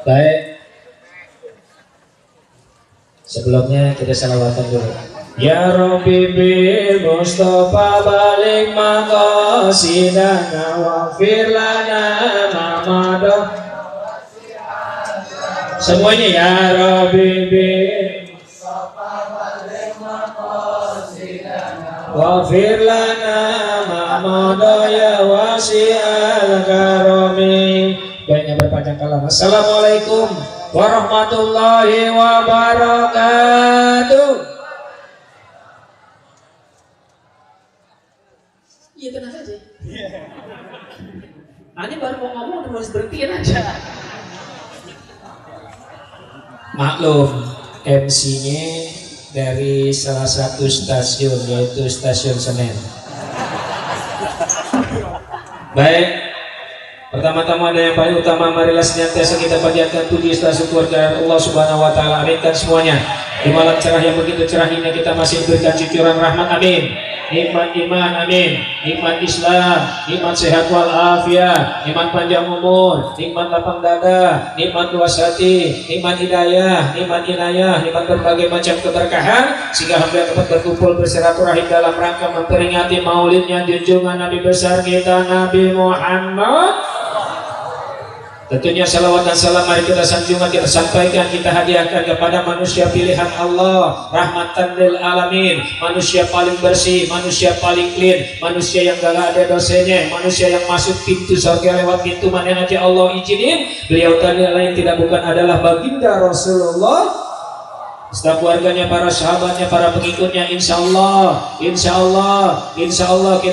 Baik, sebelumnya kita salawatan dulu. Ya Rabbi bil Mustafa balik maqasidana waghfir lana ma'madah. Semuanya ya Rabbi bil Mustafa balik maqasidana waghfir lana ma'madah ya wasi'al karami. Banyak berpanjang kalam. Assalamualaikum warahmatullahi wabarakatuh. Iya tenang saja. Ani baru mau ngomong udah harus berhentiin aja. Maklum, MC-nya dari salah satu stasiun yaitu Stasiun Senen. Baik. Pertama-tama ada yang paling utama, marilah senantiasa kita panjatkan puji selalu kepada Allah Subhanahu wa taala. Aminkan semuanya. Di malam cerah yang begitu cerah ini kita masih berikan cucuran rahmat, amin. Nikmat iman, amin. Nikmat Islam, nikmat sehat wal afiat, nikmat panjang umur, nikmat lapang dada, nikmat luas hati, nikmat hidayah, nikmat inayah, nikmat berbagai macam keberkahan, sehingga hamba dapat berkumpul bersilaturahim dalam rangka memperingati maulidnya junjungan Nabi besar kita Nabi Muhammad. Tentunya salawat dan salam mari kita sanjungan, kita sampaikan, kita hadiahkan kepada manusia pilihan Allah, rahmatan lil alamin, manusia paling bersih, manusia paling clean, manusia yang gak ada dosanya, manusia yang masuk pintu surga lewat pintu mana yang aja Allah izinin. Beliau tadi lain tidak bukan adalah baginda Rasulullah, setiap keluarganya, para sahabatnya, para pengikutnya. Insya Allah kita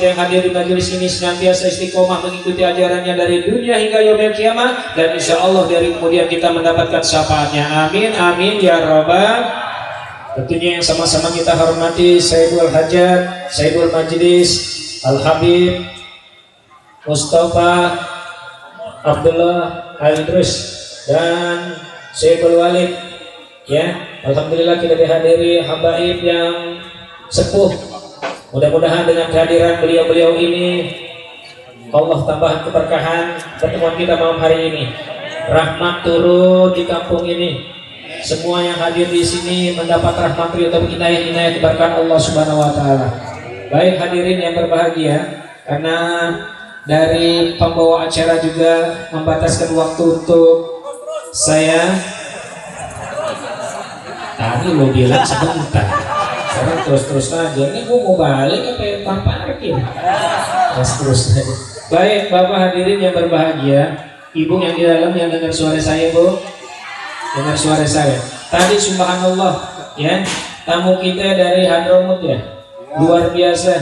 yang hadir di majelis ini senantiasa istiqomah mengikuti ajarannya dari dunia hingga yaumil kiamat, dan insya Allah dari kemudian kita mendapatkan syafaatnya. Amin amin ya robbal. Tentunya yang sama-sama kita hormati Sayyidul Hajat, Sayyidul Majlis, Al Habib Mustafa Abdullah Al Idrus dan Sayyidul Walid. Ya, alhamdulillah kita dihadiri habaib yang sepuh. Mudah-mudahan dengan kehadiran beliau-beliau ini Allah tambah keberkahan pertemuan kita malam hari ini. Rahmat turun di kampung ini. Semua yang hadir di sini mendapat rahmat atau inayah keberkahan Allah Subhanahu wa taala. Baik hadirin yang berbahagia, karena dari pembawa acara juga membataskan waktu untuk saya. Tadi lo bilang sebentar, sekarang terus aja. Ini gue mau balik apa yang parkir? Terus aja. Baik, Bapak hadirin yang berbahagia, Ibu yang di dalam yang dengar suara saya, Bu, dengar suara saya. Tadi subhanallah, ya, tamu kita dari Hadramut ya, luar biasa.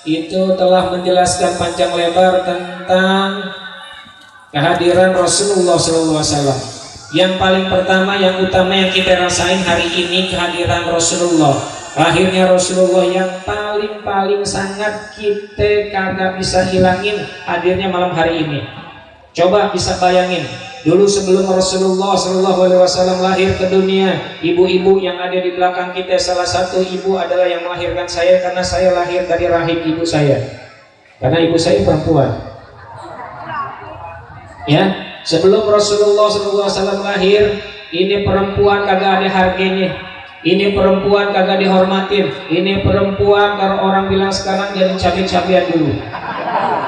Itu telah menjelaskan panjang lebar tentang kehadiran Rasulullah SAW. Yang paling pertama, yang utama yang kita rasain hari ini kehadiran Rasulullah. Lahirnya Rasulullah yang paling sangat kita kagak bisa hilangin hadirnya malam hari ini. Coba bisa bayangin, dulu sebelum Rasulullah SAW lahir ke dunia, ibu-ibu yang ada di belakang kita, salah satu ibu adalah yang melahirkan saya, karena saya lahir dari rahim ibu saya. Karena ibu saya perempuan. Ya. Sebelum Rasulullah SAW lahir, ini perempuan kagak ada harganya, ini perempuan kagak dihormatin, ini perempuan kalau orang bilang sekarang jadi cabai-cabian dulu.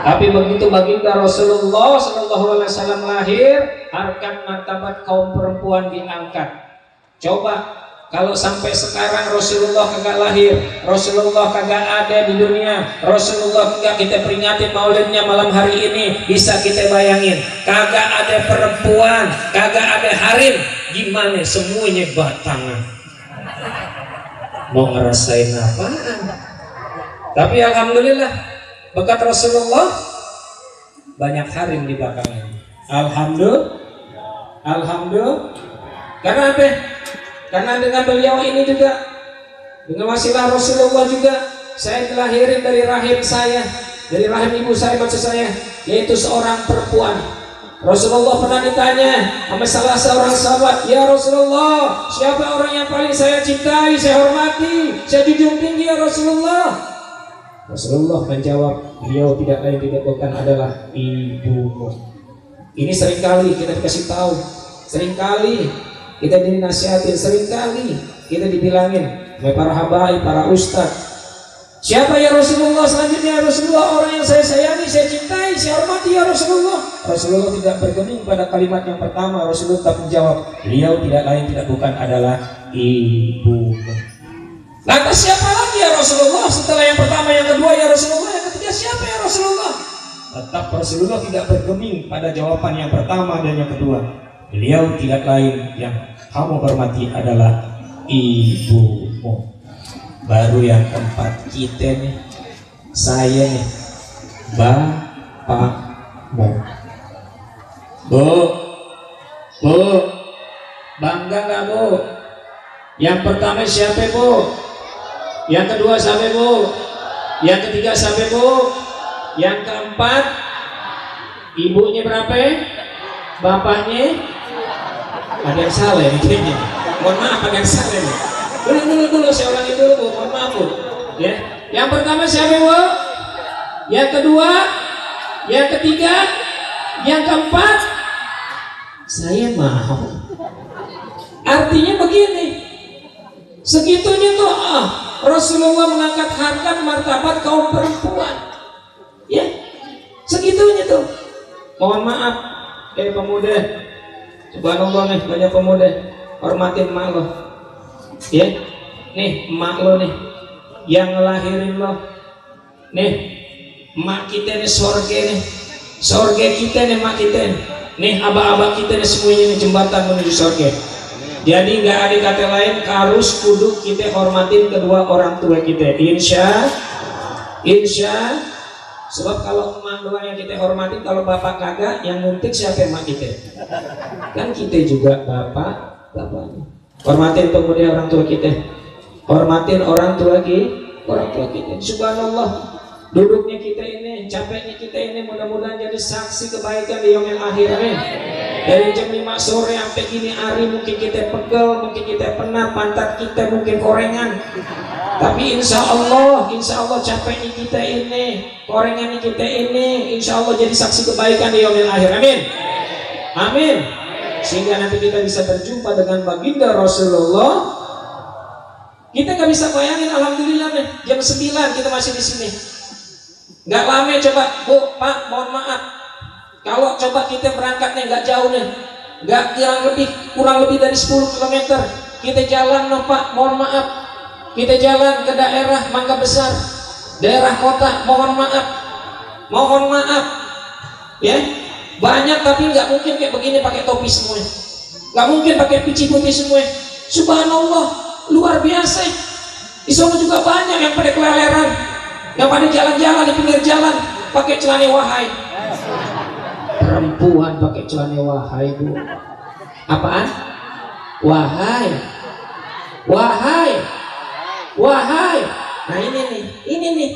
Tapi begitu baginda Rasulullah SAW lahir, harkat martabat kaum perempuan diangkat. Coba kalau sampai sekarang Rasulullah kagak lahir, Rasulullah kagak ada di dunia, Rasulullah kagak kita peringatin maulidnya malam hari ini, bisa kita bayangin, kagak ada perempuan, kagak ada harim, gimana semuanya batangan. Mau ngerasain apaan? Tapi alhamdulillah berkat Rasulullah banyak harim di belakangnya. Alhamdulillah. Karena apa? Karena dengan beliau ini juga, dengan wasilah Rasulullah juga, saya dilahirin dari rahim saya, dari rahim ibu saya, maksud saya, yaitu seorang perempuan. Rasulullah pernah ditanya sama salah seorang sahabat, ya Rasulullah, siapa orang yang paling saya cintai, saya hormati, saya junjung tinggi ya Rasulullah? Rasulullah menjawab, beliau tidak lain tidak bukan adalah ibumu. Ini seringkali kita dikasih tahu, seringkali kita dinasihatin, seringkali kita dibilangin oleh para habaib, para ustadz, siapa ya Rasulullah selanjutnya? Rasulullah orang yang saya sayangi, saya cintai, saya hormati ya Rasulullah. Rasulullah tidak bergeming pada kalimat yang pertama. Rasulullah tak menjawab, beliau tidak lain tidak bukan adalah ibumu. Lantas siapa lagi ya Rasulullah? Setelah yang pertama, yang kedua ya Rasulullah, yang ketiga siapa ya Rasulullah? Tetap Rasulullah tidak bergeming pada jawaban yang pertama dan yang kedua. Beliau tidak lain yang kamu hormati adalah ibumu. Baru yang keempat, kita nih, saya nih, bapakmu. Bu, bangga gak bu? Yang pertama siapa bu? Yang kedua siapa bu? Yang ketiga siapa bu? Yang keempat, ibunya berapa? Bapaknya? Ada yang salah ya kayaknya. Mohon maaf, ada yang salah nih. Dulu saya ulangi dulu bu, mohon maaf bu. Ya, yang pertama siapa bu? Yang kedua, yang ketiga, yang keempat, saya mau. Artinya begini, segitunya tuh Rasulullah mengangkat harkat martabat kaum perempuan. Ya, segitunya tuh. Mohon maaf, pemuda, subhanallah nih banyak pemuda, hormatin emak lo. Ya, nih emak lo nih yang ngelahirin lo. Nih emak kita nih sorge kita nih emak kita nih abah-abah kita nih semuanya nih jembatan menuju sorge. Jadi nggak ada kata lain, harus kudu kita hormatin kedua orang tua kita. Insya sebab kalau emak doang yang kita hormatin, kalau bapak kagak, yang nguntik siapa emak kita? Kan kita juga bapaknya. Hormatin pemuda orang tua kita, hormatin orang tua kita. Subhanallah, duduknya kita ini, capeknya kita ini, mudah-mudahan jadi saksi kebaikan di yaumil akhir. Amin. Dari jam 5 sore sampai gini hari mungkin kita pegel, mungkin kita penat, pantat kita mungkin korengan. Tapi insya Allah capeknya kita ini, korengannya kita ini, insya Allah jadi saksi kebaikan di yaumil akhir. Amin. Amin. Sehingga nanti kita bisa berjumpa dengan baginda Rasulullah. Kita nggak bisa bayangin, alhamdulillah nih jam 9 kita masih di sini. Nggak lama coba bu, pak, mohon maaf. Kalau coba kita berangkatnya nggak jauh nih, nggak kurang lebih dari 10 km. Kita jalan no pak, mohon maaf. Kita jalan ke daerah Mangga Besar, daerah kota, mohon maaf. Ya, banyak tapi nggak mungkin kayak begini pakai topi semua, nggak mungkin pakai pici putih semua. Subhanallah, luar biasa. Di sana juga banyak yang pada keleleran, yang pada jalan-jalan di pinggir jalan pakai celana wahai. Perempuan pakai celana wahai bu. Apaan? Wahai. Nah ini nih,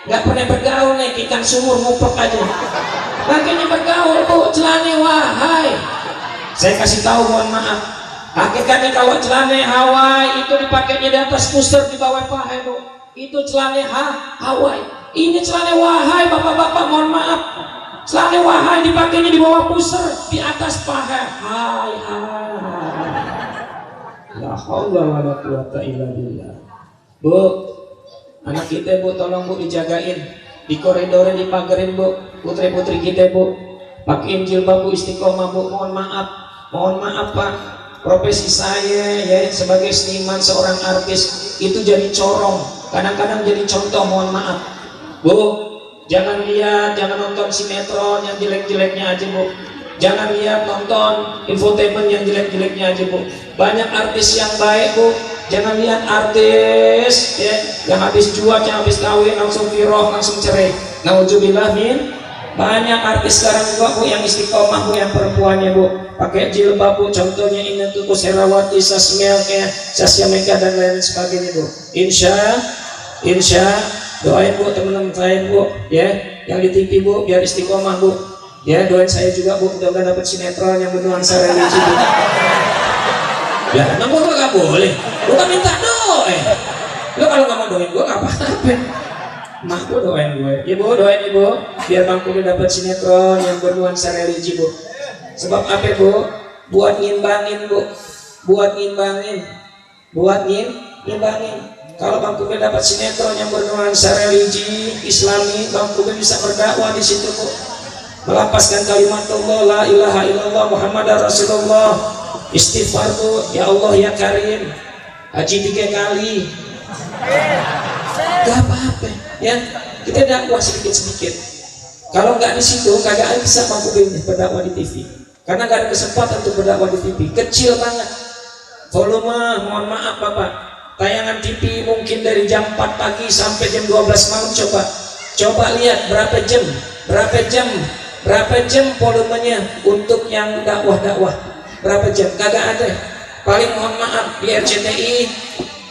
nggak pernah bergaul nih, ikan sumur ngumpet aja. Makanya bergaul bu, celana wahai. Saya kasih tahu, mohon maaf. Hakikatnya kalau celana Hawaii itu dipakainya di atas pusar, di bawah paha bu. Itu celana Hawaii. Ini celana wahai, bapak-bapak, mohon maaf. Celana wahai dipakainya di bawah pusar, di atas paha. Hai. La haula wala quwata illa billah. Bu, anak kita bu, tolong bu dijagain. Di koridor dipagarin bu, putri-putri kita bu. Pakein jilbab bu, istiqomah bu. Mohon maaf pak. Profesi saya ya sebagai seniman, seorang artis itu jadi corong. Kadang-kadang jadi contoh, mohon maaf. Bu, jangan nonton sinetron yang jelek-jeleknya aja bu. Jangan lihat nonton infotainment yang jelek-jeleknya aja bu. Banyak artis yang baik bu. Jangan lihat artis ya yang habis jual, yang habis kawin langsung viral, langsung cerai. Nauzubillah min. Banyak artis sekarang juga bu yang istiqomah bu, yang perempuannya bu pakai jilbab bu. Contohnya ini tuh Bu Serawati, Sasya Mega dan lain sebagainya bu. Insya doain bu teman-teman saya bu ya yang di TV bu biar istiqomah bu. Ya doain saya juga bu, mudah-mudahan dapat sinetron yang bernuansa religi bu. Ya emang gue gak boleh, gue kan minta doa. Lo kalau gak mau doain gue gak apa-apa. Mak gue doain gue, ibu doain ibu biar bang Kudu dapat sinetron yang bernuansa religi bu. Sebab apa Bu? Buat ngimbangin Bu, buat ngimbangin, ngimbangin. Kalau Bang Kube dapat sinetron yang bernuansa religi Islami, Bang Kube bisa berdakwah di situ Bu, melampaskan kalimat Allah la ilaha illallah Muhammadar Rasulullah, istighfar Bu, ya Allah ya Karim, haji 3 kali, gak apa-apa ya, kita dakwah sedikit-sedikit. Kalau nggak di situ kagak bisa Bang Kube berdakwah di TV, karena nggak ada kesempatan untuk berdakwah di TV, kecil banget volume. Mohon maaf Bapak, tayangan TV mungkin dari jam 4 pagi sampai jam 12 malam. Coba lihat berapa jam volumenya untuk yang dakwah, berapa jam? Kagak ada. Paling mohon maaf di RCTI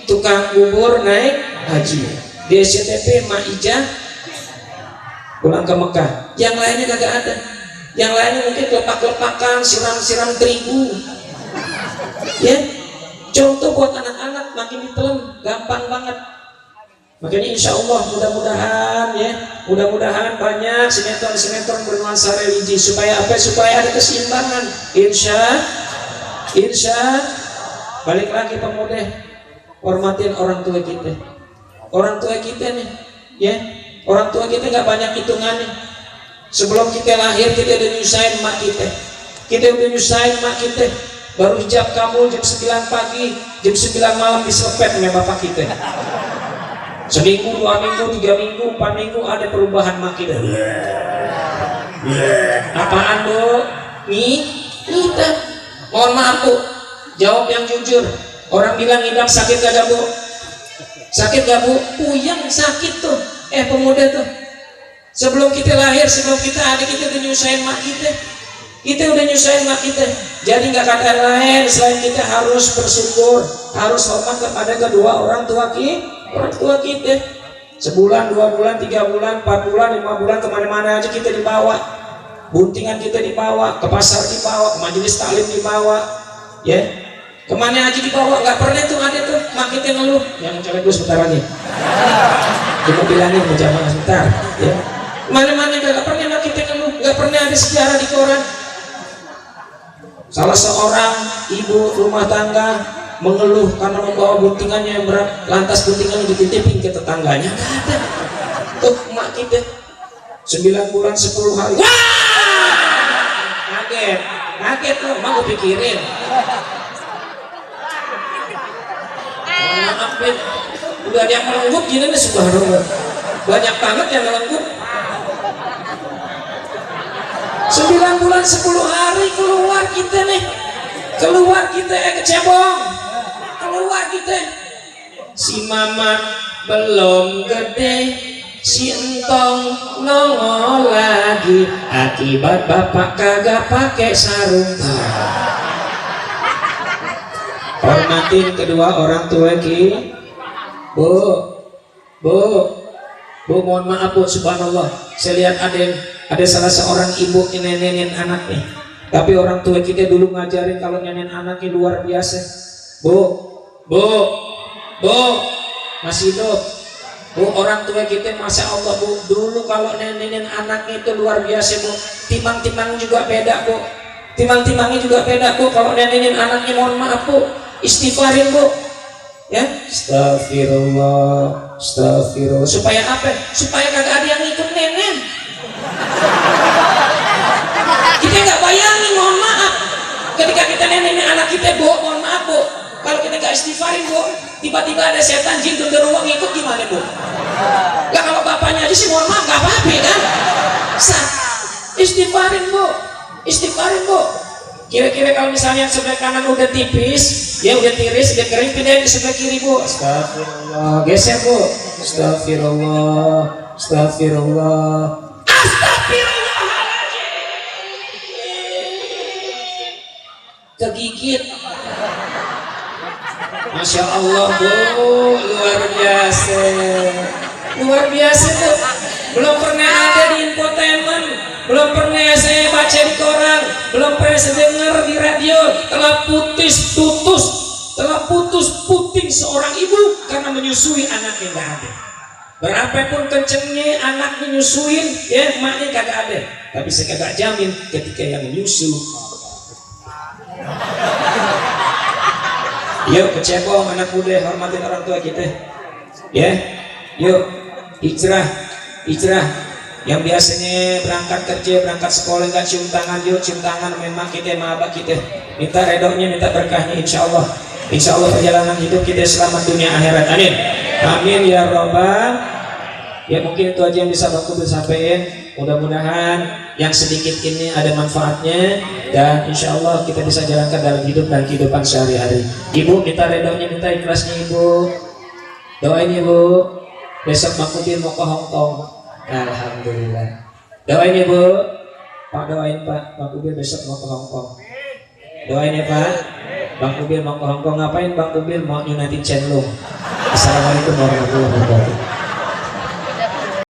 tukang bubur naik haji, di SCTV Maijah pulang ke Mekah, yang lainnya kagak ada. Yang lainnya mungkin lepak-lepakan, siram-siram terigu ya. Contoh buat anak-anak makin ditelan, gampang banget. Makanya insya Allah mudah-mudahan ya, mudah-mudahan banyak sinetron-sinetron bernuansa religi, supaya apa? Supaya ada keseimbangan. Insya balik lagi pemuda, hormatin orang tua kita. Orang tua kita nih ya, orang tua kita nggak banyak hitungannya. Sebelum kita lahir kita udah nyusahin mak kita udah nyusahin mak kita. Baru hijab kamu jam 9 pagi, jam 9 malam diselepet sama bapak kita. Seminggu, 2 minggu, 3 minggu, 4 minggu ada perubahan mak kita. Apaan Bu? Ngidam. Mohon maaf Bu, jawab yang jujur. Orang bilang ngidam sakit gak Bu? Sakit gak Bu? Puyeng sakit tuh. Pemuda tuh, sebelum kita lahir, sebelum kita ada, kita udah nyusahin mak kita. Kita udah nyusahin mak kita. Jadi nggak kata lain selain kita harus bersyukur, harus hormat kepada kedua orang tua kita. Sebulan, 2 bulan, 3 bulan, 4 bulan, 5 bulan, kemana-mana aja kita dibawa. Buntingan kita dibawa, ke pasar dibawa, ke majelis taklim dibawa, ya. Kemana aja dibawa, nggak pernah tuh ada tuh mak kita ngeluh. Yang coba dulu sebentar lagi. Cuma bilangin berjamaah sebentar, ya. Mana-mana nggak pernah mak kita ngeluh, nggak pernah ada sejarah di koran. Salah seorang ibu rumah tangga mengeluh karena membawa buntingannya yang berat, lantas buntingannya dititipin ke tetangganya. Nggak ada. Tuh mak kita 9 bulan 10 hari. Wah! Kaget tuh, mak gue pikirin. Maaf Ben, udah ada yang melengkut gini nih, subhanallah. Banyak banget yang melengkut. 9 bulan 10 hari keluar kita nih, kecebong, keluar kita. Si Mamat belum gede, si Entong nongol lagi, akibat bapak kagak pakai sarung. Hormatin kedua orang tua ki. Bu, mohon maaf Bu, subhanallah. Saya lihat ada salah seorang ibu nenenin anaknya, tapi orang tua kita dulu ngajarin kalau nenek anaknya luar biasa. Bu, masih hidup. Bu, orang tua kita masya Allah Bu, dulu kalau nenenin anaknya itu luar biasa Bu. Timang-timang juga beda Bu. Timang-timangnya juga beda Bu. Kalau nenenin anaknya, mohon maaf Bu, istighfarin Bu. Ya, astagfirullah. Supaya apa? Supaya kagak ada yang ngikut nenek. Kita nggak bayangin, mohon maaf, ketika kita nenek anak kita Bu, mohon maaf Bu, kalau kita nggak istighfarin Bu, tiba-tiba ada setan jin genderuwo ngikut, gimana Bu? Lah kalau bapaknya aja sih mohon maaf nggak apa-apa kan? Istighfarin Bu. Kira-kira kalau misalnya sebelah kanan udah tipis, ya udah tiris, udah kering, pindahin ke sebelah kiri Bu. Astagfirullah, geser Bu. Astagfirullah. Kegigit. Masya Allah Bu, luar biasa Bu. Belum pernah ada di infotainment, belum pernah saya baca di koran, belum pernah saya dengar di radio. Telah putus puting seorang ibu karena menyusui anaknya nggak ada. Berapapun kencengnya anak menyusuin, ya maknya kagak ada. Tapi saya kagak jamin ketika yang menyusu Yuk kecebong anak muda, hormatin orang tua kita. Ya, yuk hijrah. Yang biasanya berangkat kerja, berangkat sekolah nggak cium tangan, yuk cium tangan. Memang kita mahabak kita. Minta redonya, minta berkahnya, insya Allah. Insya Allah perjalanan hidup kita selamat dunia akhirat. Amin. Amin ya robbal. Ya mungkin itu aja yang bisa aku sampaikan. Mudah-mudahan yang sedikit ini ada manfaatnya dan insya Allah kita bisa jalankan dalam hidup dan kehidupan sehari-hari. Ibu minta redonya, minta ikhlasnya ibu. Doain ibu. Besok Bang Kubir mau ke Hongkong. Alhamdulillah. Doain ibu. Pak doain Pak. Bang Kubir besok mau ke Hongkong. Doain ya Pak. Bang Kubir mau ke Hongkong. Ngapain Bang Kubir? Mau nyunatin Chen Lung. Assalamualaikum warahmatullahi wabarakatuh.